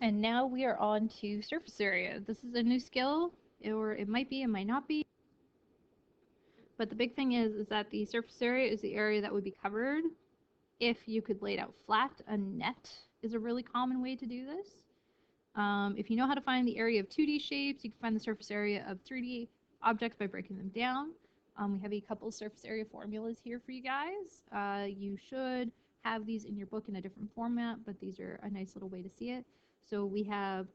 And now we are on to surface area. This is a new skill, or it might be, it might not be. But the big thing is that the surface area is the area that would be covered if you could lay it out flat. A net is a really common way to do this. If you know how to find the area of 2D shapes, you can find the surface area of 3D objects by breaking them down. We have a couple surface area formulas here for you guys. You should have these in your book in a different format, but these are a nice little way to see it. So we have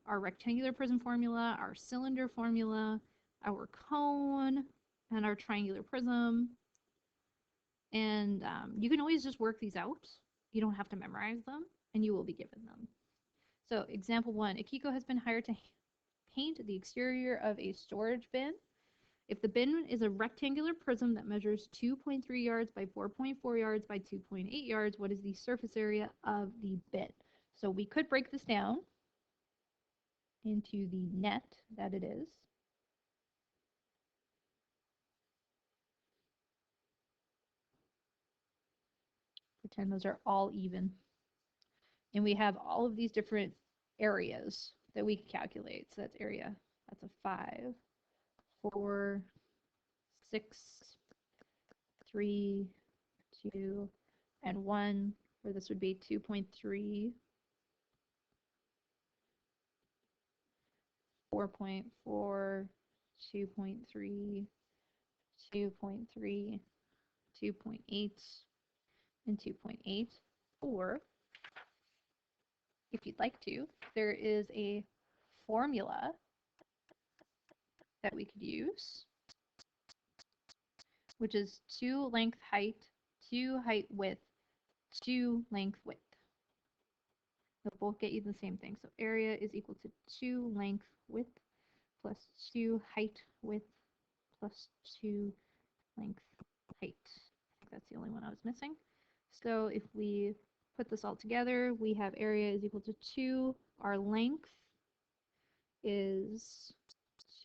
our rectangular prism formula, our cylinder formula, our cone, and our triangular prism. And you can always just work these out. You don't have to memorize them, and you will be given them. So example 1, Akiko has been hired to paint the exterior of a storage bin. If the bin is a rectangular prism that measures 2.3 yards by 4.4 yards by 2.8 yards, what is the surface area of the bin? So we could break this down into the net that it is. Pretend those are all even. And we have all of these different areas that we can calculate. So that's area. That's a 5, 4, 6, 3, 2, and 1, or this would be 2.3, 4.4, 2.3, 2.3, 2.8, and 2.8. Or, if you'd like to, there is a formula that we could use, which is 2 length height, 2 height width, 2 length width. They'll both get you the same thing. So area is equal to 2 length width plus 2 height width plus 2 length height. I think that's the only one I was missing. So if we put this all together, we have area is equal to 2. Our length is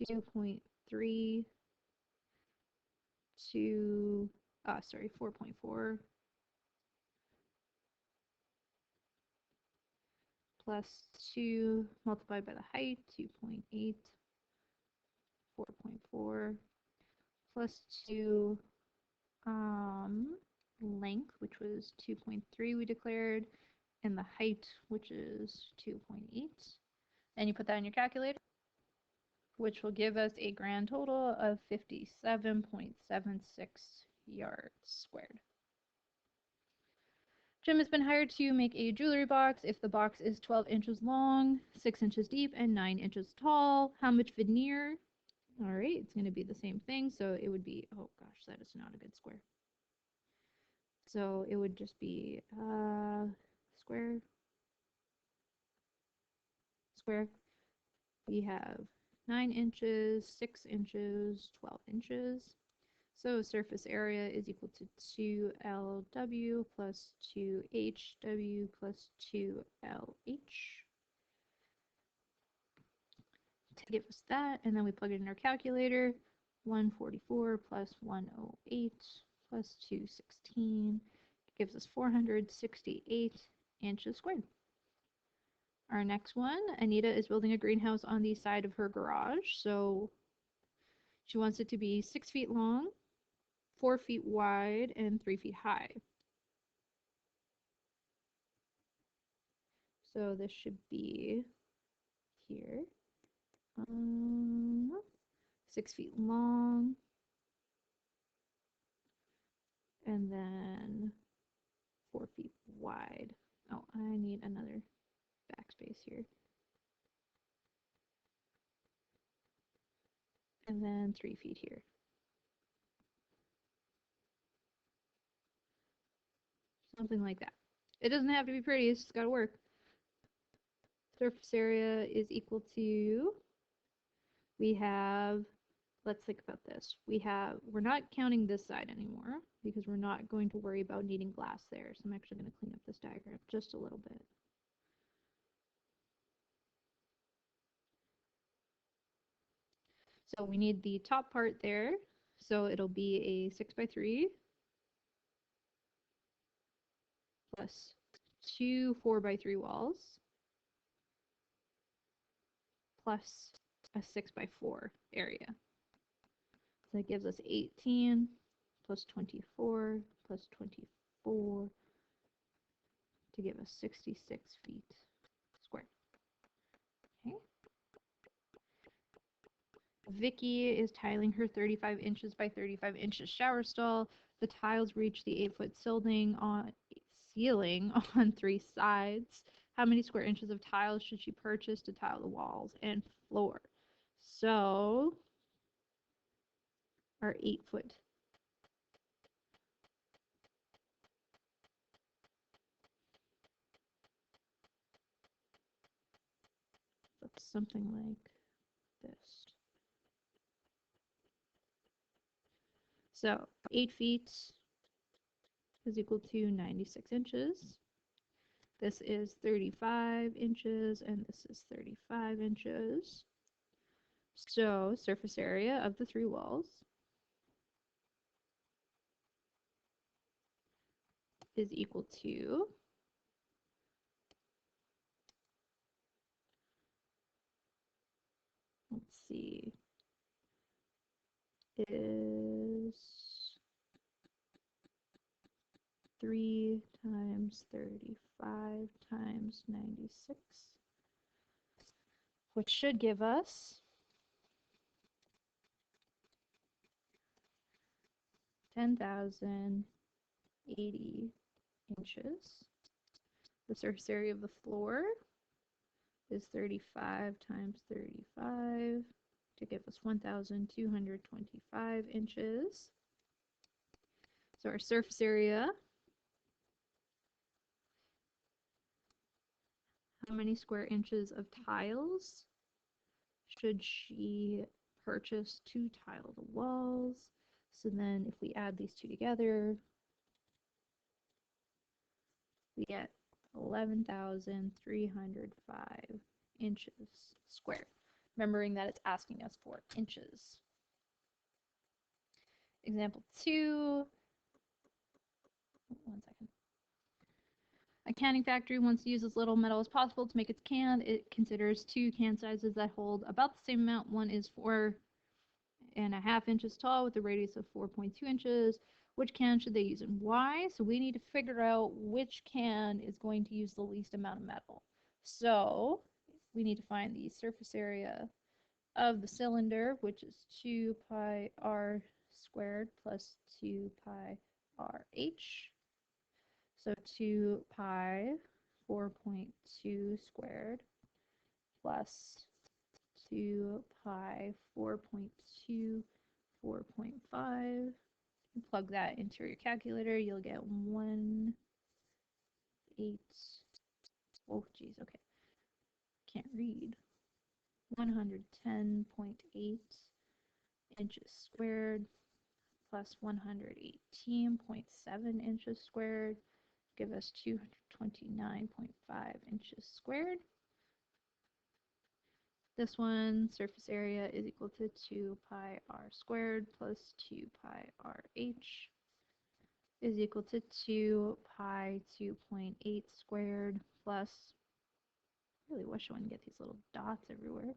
2.3 to, 4.4 plus 2 multiplied by the height, 2.8, 4.4 plus 2 length, which was 2.3 we declared, and the height, which is 2.8. And you put that in your calculator, which will give us a grand total of 57.76 yards squared. Jim has been hired to make a jewelry box. If the box is 12 inches long, 6 inches deep, and 9 inches tall, how much veneer? All right, it's going to be the same thing. So it would be, oh gosh, that is not a good square. So it would just be square. We have 9 inches, 6 inches, 12 inches. So surface area is equal to 2LW plus 2HW plus 2LH. To give us that, and then we plug it in our calculator. 144 plus 108 plus 216 gives us 468 inches squared. Our next one, Anita is building a greenhouse on the side of her garage. So she wants it to be 6 feet long, 4 feet wide, and 3 feet high. So this should be here. 6 feet long. And then 4 feet wide. Oh, I need another backspace here. And then 3 feet here. Something like that. It doesn't have to be pretty, it's just got to work. Surface area is equal to, we have, let's think about this. We're not counting this side anymore because we're not going to worry about needing glass there. So I'm actually going to clean up this diagram just a little bit. So we need the top part there. So it'll be a 6 by 3 plus 2 4 by 3 walls. plus a 6 by 4 area. So that gives us 18 plus 24 plus 24 to give us 66 feet squared. Okay. Vicky is tiling her 35 inches by 35 inches shower stall. The tiles reach the 8-foot ceiling on 3 sides. How many square inches of tiles should she purchase to tile the walls and floor? So our 8-foot. Looks something like this. So 8 feet is equal to 96 inches. This is 35 inches, and this is 35 inches. So surface area of the 3 walls is equal to let's see, is 3 times 35 times 96, which should give us 10,080 inches. The surface area of the floor is 35 times 35 to give us 1,225 inches. So our surface area, how many square inches of tiles should she purchase to tile the walls? So then if we add these two together, we get 11,305 inches squared. Remembering that it's asking us for inches. Example 2. One second. A canning factory wants to use as little metal as possible to make its can. It considers 2 can sizes that hold about the same amount. One is 4.5 inches tall with a radius of 4.2 inches. Which can should they use and why? So we need to figure out which can is going to use the least amount of metal. So we need to find the surface area of the cylinder, which is 2 pi r squared plus 2 pi r h. So 2 pi 4.2 squared plus 2 pi 4.2 4.5. Plug that into your calculator, you'll get 1 8. Oh geez, okay. Can't read. 110.8 inches squared plus 118.7 inches squared give us 229.5 inches squared. This one, surface area is equal to 2 pi r squared plus 2 pi r h is equal to 2 pi 2.8 squared plus, I really wish I wouldn't get these little dots everywhere,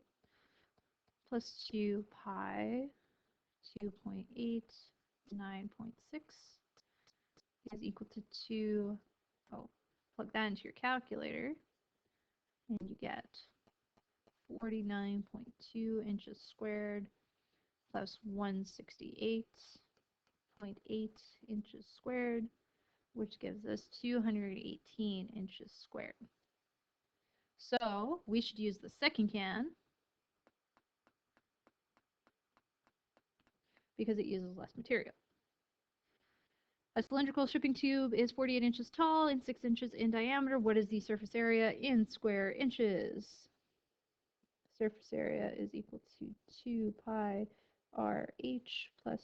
plus 2 pi 2.8 9.6 is equal to 2, plug that into your calculator, and you get 49.2 inches squared plus 168.8 inches squared, which gives us 218 inches squared. So we should use the second can because it uses less material. A cylindrical shipping tube is 48 inches tall and 6 inches in diameter. What is the surface area in square inches? Surface area is equal to 2 pi RH plus,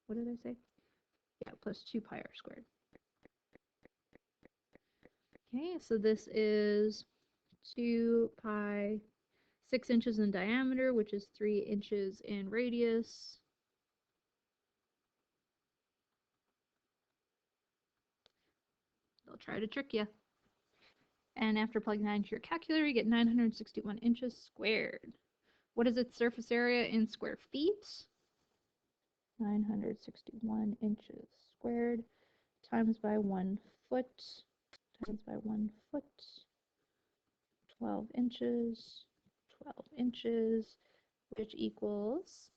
what did I say? Yeah, plus 2 pi r squared. Okay, so this is 2 pi 6 inches in diameter, which is 3 inches in radius. They'll try to trick you. And after plugging that into your calculator, you get 961 inches squared. What is its surface area in square feet? 961 inches squared times by 1 foot times by 1 foot, 12 inches, 12 inches, which equals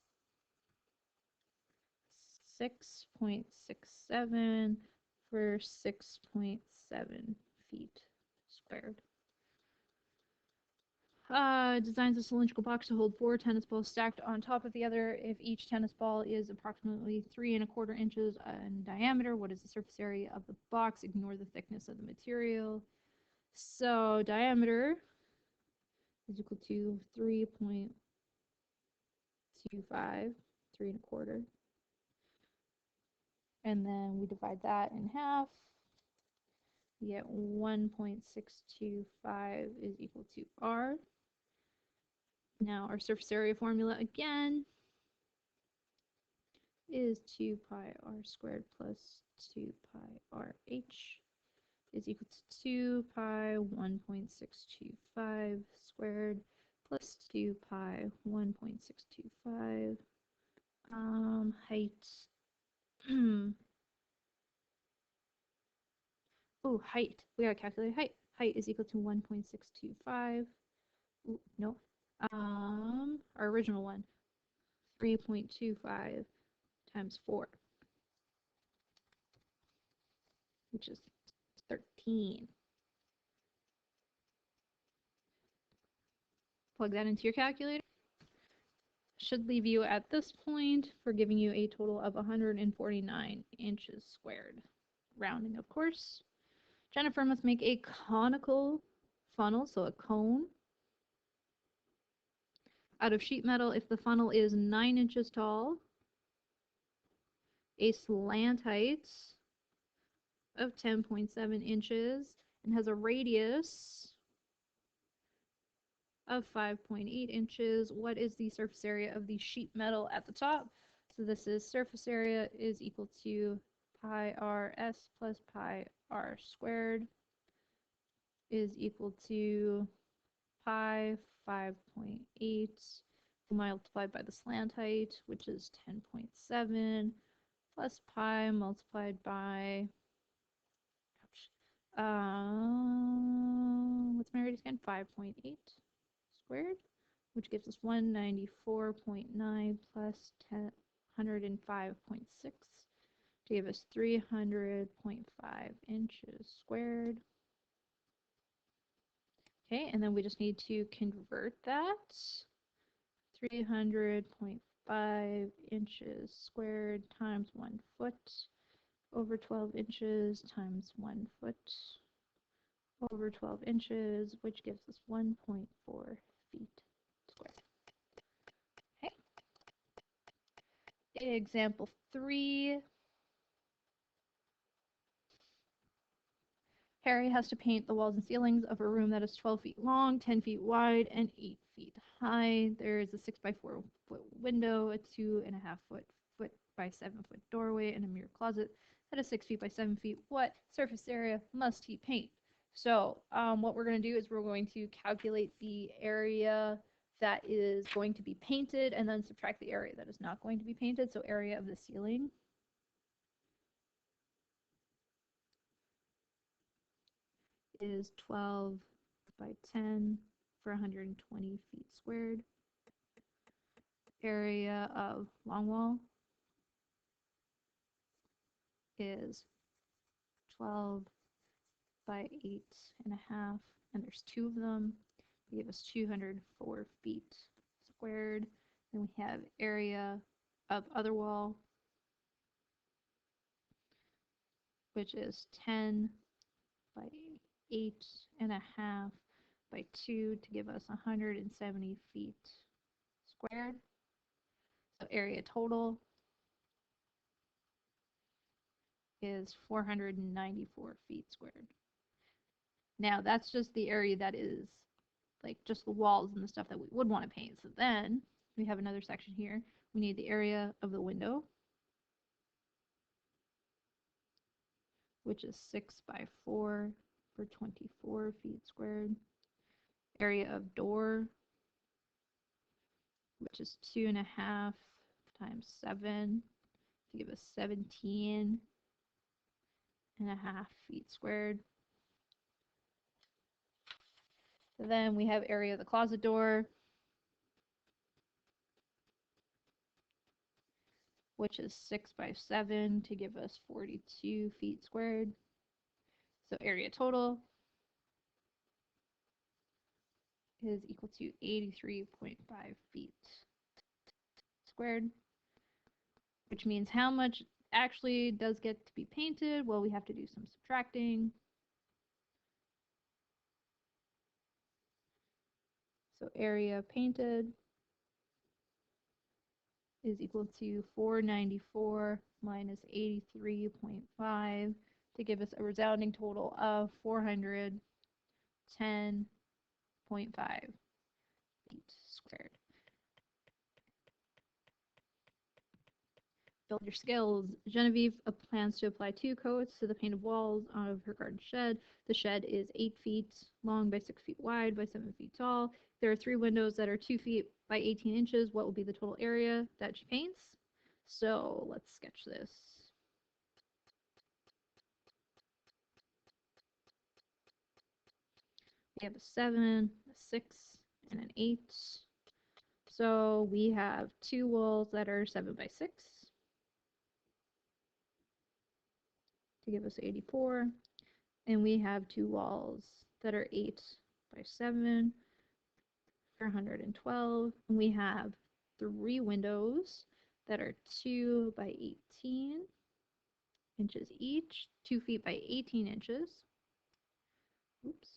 6.67 for 6.7 feet squared. Designs a cylindrical box to hold 4 tennis balls stacked on top of the other. If each tennis ball is approximately 3¼ inches in diameter, what is the surface area of the box? Ignore the thickness of the material. So diameter is equal to 3.25, 3¼ and then we divide that in half. We get 1.625 is equal to R. Now our surface area formula again is 2 pi r squared plus 2 pi r h is equal to 2 pi 1.625 squared plus 2 pi 1.625. Height. Oh, height. We gotta calculate height. Height is equal to 1.625. Ooh, no. Our original one. 3.25 times 4, which is 13. Plug that into your calculator. Should leave you at this point for giving you a total of 149 inches squared. Rounding, of course. Jennifer must make a conical funnel, so a cone, out of sheet metal if the funnel is 9 inches tall, a slant height of 10.7 inches, and has a radius of 5.8 inches. What is the surface area of the sheet metal at the top? So this is surface area is equal to pi rs plus pi r squared is equal to pi 5.8 multiplied by the slant height, which is 10.7, plus pi multiplied by, what's my radius again? 5.8 squared, which gives us 194.9 plus 105.6 to give us 300.5 inches squared. Okay, and then we just need to convert that. 300.5 inches squared times 1 foot over 12 inches times 1 foot over 12 inches, which gives us 1.4 feet squared. Okay. Example 3. Harry has to paint the walls and ceilings of a room that is 12 feet long, 10 feet wide, and 8 feet high. There is a 6 by 4 foot window, a 2.5 foot by 7 foot doorway, and a mirror closet that is 6 feet by 7 feet. What surface area must he paint? So what we're going to do is we're going to calculate the area that is going to be painted and then subtract the area that is not going to be painted. So area of the ceiling is 12 by 10 for 120 feet squared. Area of long wall is 12 by 8.5, and there's 2 of them. They give us 204 feet squared. Then we have area of other wall, which is 10 by 8.5 by 2 to give us 170 feet squared. So area total is 494 feet squared. Now that's just the area that is like just the walls and the stuff that we would want to paint. So then we have another section here. We need the area of the window, which is 6 by 4 for 24 feet squared. Area of door, which is 2.5 times 7 to give us 17.5 feet squared. Then we have area of the closet door, which is 6 by 7 to give us 42 feet squared. So area total is equal to 83.5 feet squared, which means how much actually does get to be painted? Well, we have to do some subtracting. So area painted is equal to 494 minus 83.5 to give us a resounding total of 410.5 feet squared. Build your skills. Genevieve plans to apply 2 coats to the painted walls of her garden shed. The shed is 8 feet long by 6 feet wide by 7 feet tall. There are 3 windows that are 2 feet by 18 inches. What will be the total area that she paints? So let's sketch this. We have a 7, a 6, and an 8. So we have 2 walls that are 7 by 6 to give us 84. And we have 2 walls that are 8 by 7 for 112. And we have 3 windows that are 2 by 18 inches each, 2 feet by 18 inches. Oops.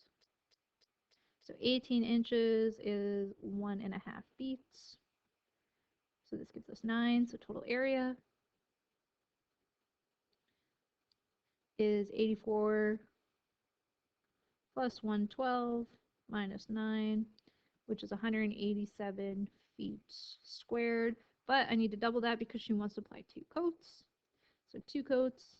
So 18 inches is 1.5 feet. So this gives us 9. So total area is 84 plus 112 minus 9, which is 187 feet squared. But I need to double that because she wants to apply 2 coats. So 2 coats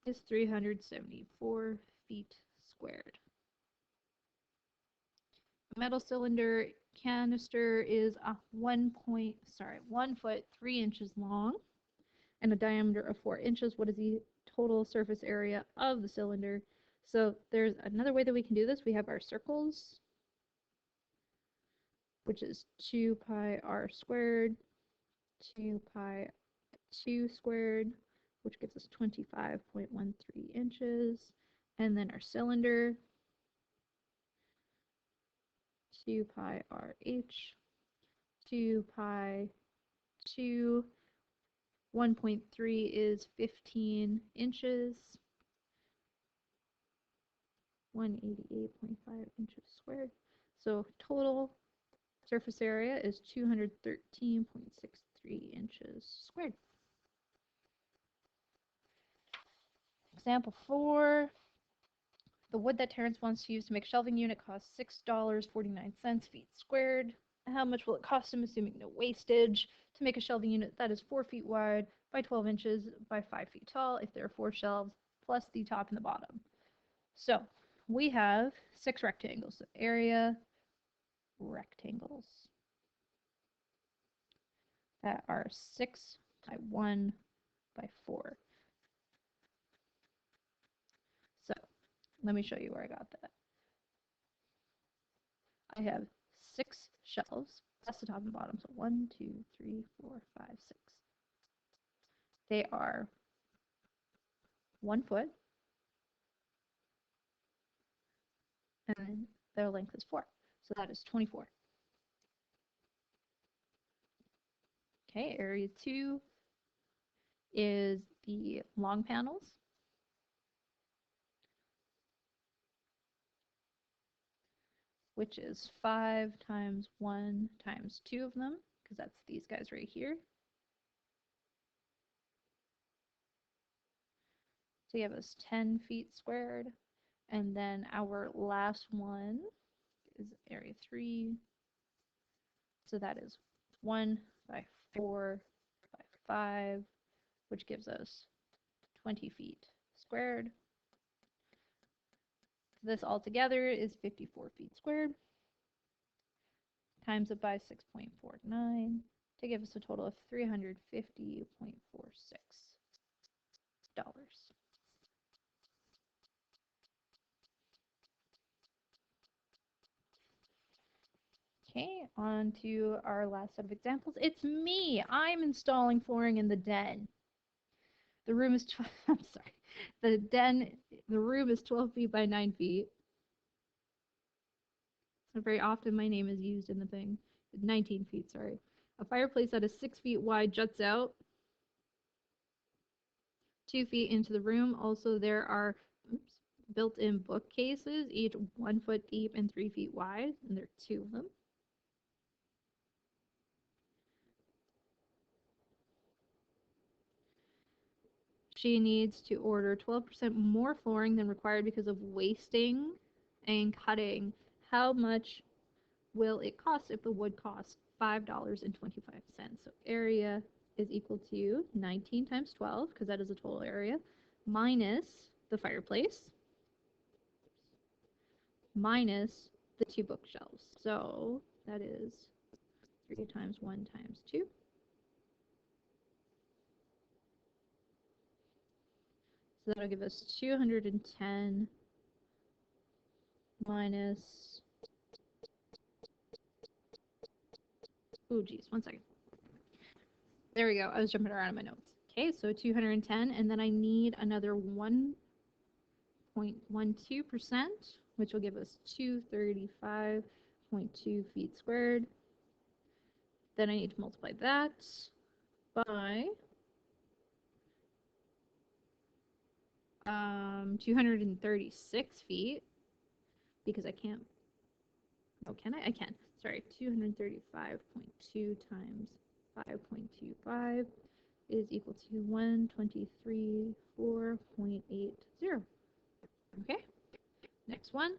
is 374 feet squared. The metal cylinder canister is a 1 foot 3 inches long and a diameter of 4 inches. What is the total surface area of the cylinder? So there's another way that we can do this. We have our circles, which is 2 pi r squared, 2 pi 2 squared, which gives us 25.13 inches. And then our cylinder, 2 pi rh, 2 pi 2, 1.3 is 15 inches, 188.5 inches squared. So total surface area is 213.63 inches squared. Example 4. The wood that Terrence wants to use to make a shelving unit costs $6.49 feet squared. How much will it cost him, assuming no wastage, to make a shelving unit that is 4 feet wide by 12 inches by 5 feet tall if there are 4 shelves plus the top and the bottom? So we have 6 rectangles. So area rectangles that are 6 by 1 by 4. So let me show you where I got that. I have 6 shelves. That's the top and bottom. So 1, 2, 3, 4, 5, 6. They are 1 foot, and then their length is 4. So that is 24. Okay, area 2 is the long panels, which is 5 times 1 times 2 of them, because that's these guys right here. So you have this 10 feet squared, and then our last one is area 3. So that is 1 by 4 by 5, which gives us 20 feet squared. This altogether is 54 feet squared. Times it by 6.49 to give us a total of $350.46. Okay, on to our last set of examples. It's me. I'm installing flooring in the den. The room is I'm sorry. The room is 12 feet by 9 feet. So very often my name is used in the thing. 19 feet, sorry. A fireplace that is 6 feet wide juts out 2 feet into the room. Also, there are built-in bookcases, each 1 foot deep and 3 feet wide, and there are 2 of them. She needs to order 12% more flooring than required because of wasting and cutting. How much will it cost if the wood costs $5.25? So area is equal to 19 times 12, because that is the total area, minus the fireplace, minus the 2 bookshelves. So that is 3 times 1 times 2. So that'll give us 210 minus, oh geez, 1 second. There we go. I was jumping around in my notes. Okay, so 210, and then I need another 1.12%, which will give us 235.2 feet squared. Then I need to multiply that by 236 feet, because I can't, oh, can I? I can. Sorry, 235.2 times 5.25 is equal to 123.4.80. Okay, next one.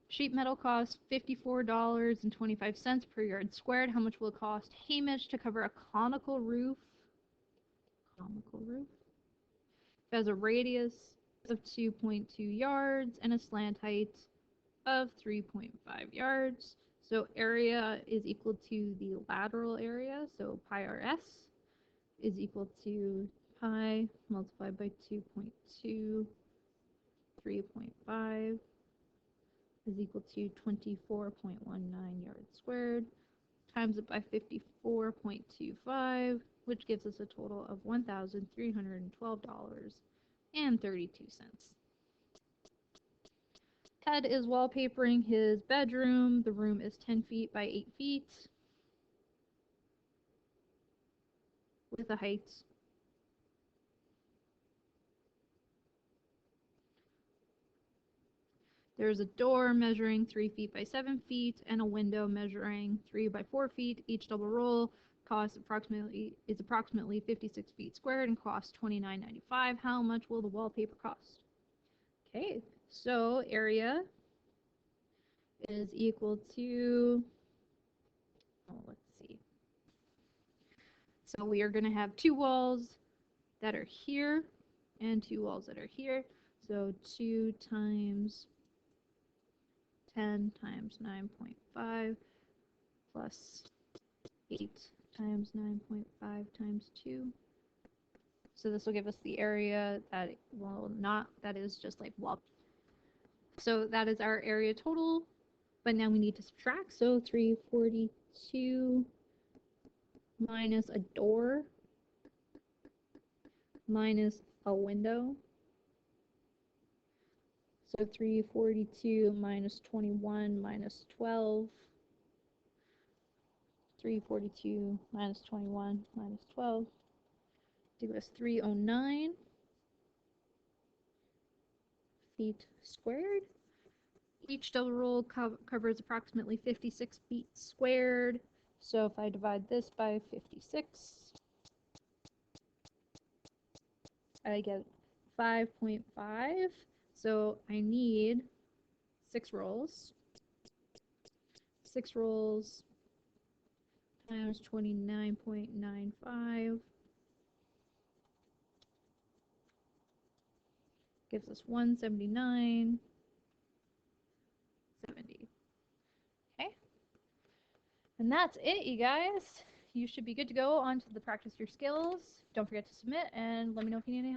Sheet metal costs $54.25 per yard squared. How much will it cost Hamish to cover a conical roof? It has a radius of 2.2 yards and a slant height of 3.5 yards. So area is equal to the lateral area, so pi rs is equal to pi multiplied by 2.2, 3.5 is equal to 24.19 yards squared, times it by 54.25, which gives us a total of $1,312.32. Ted is wallpapering his bedroom. The room is 10 feet by 8 feet with a height There's a door measuring 3 feet by 7 feet and a window measuring 3 by 4 feet. Each double roll is approximately 56 feet squared and costs $29.95. How much will the wallpaper cost? Okay, so area is equal to, let's see. So we are going to have 2 walls that are here and 2 walls that are here. So 2 times 10 times 9.5 plus 8 times 9.5 times 2. So this will give us the area that that is just like wall. So that is our area total, but now we need to subtract. So 342 minus a door minus a window. So 342 minus 21 minus 12. 342 minus 21 minus 12 give us 309 feet squared. Each double roll covers approximately 56 feet squared. So if I divide this by 56, I get 5.5. So I need 6 rolls. 6 rolls times 29.95 gives us 179.70. Okay. And that's it, you guys. You should be good to go on to the practice your skills. Don't forget to submit and let me know if you need any help.